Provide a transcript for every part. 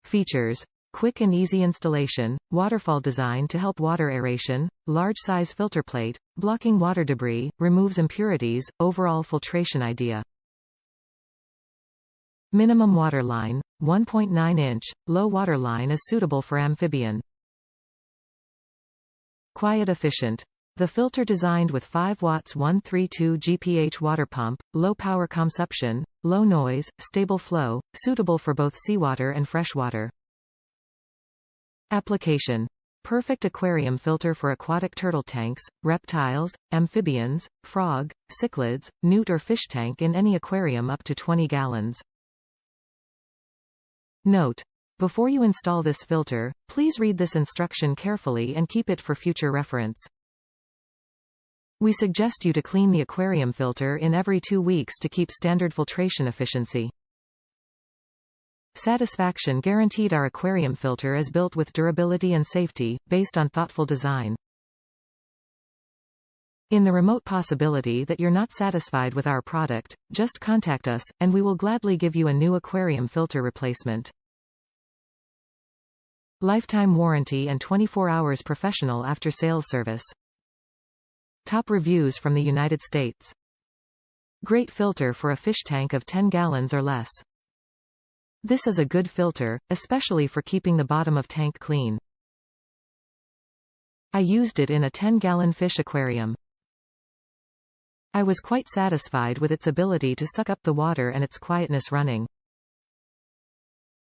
Features: quick and easy installation, waterfall design to help water aeration, large-size filter plate, blocking water debris, removes impurities, overall filtration idea. Minimum water line, 1.9 inch, low water line is suitable for amphibian. Quiet efficient. The filter designed with 5 watts 132 GPH water pump, low power comsuption, low noise, stable flow, suitable for both seawater and freshwater. Application: perfect aquarium filter for aquatic turtle tanks, reptiles, amphibians, frog, cichlids, newt or fish tank in any aquarium up to 20 gallons. Note: before you install this filter, please read this instruction carefully and keep it for future reference. We suggest you to clean the aquarium filter in every 2 weeks to keep standard filtration efficiency. Satisfaction guaranteed. Our aquarium filter is built with durability and safety, based on thoughtful design. In the remote possibility that you're not satisfied with our product, just contact us, and we will gladly give you a new aquarium filter replacement. Lifetime warranty and 24 hours professional after-sales service. Top reviews from the United States. Great filter for a fish tank of 10 gallons or less. This is a good filter, especially for keeping the bottom of tank clean. I used it in a 10-gallon fish aquarium. I was quite satisfied with its ability to suck up the water and its quietness running.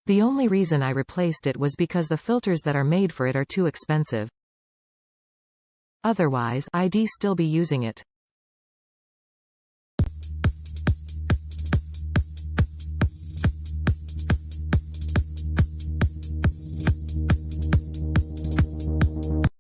The only reason I replaced it was because the filters that are made for it are too expensive. Otherwise, I'd still be using it.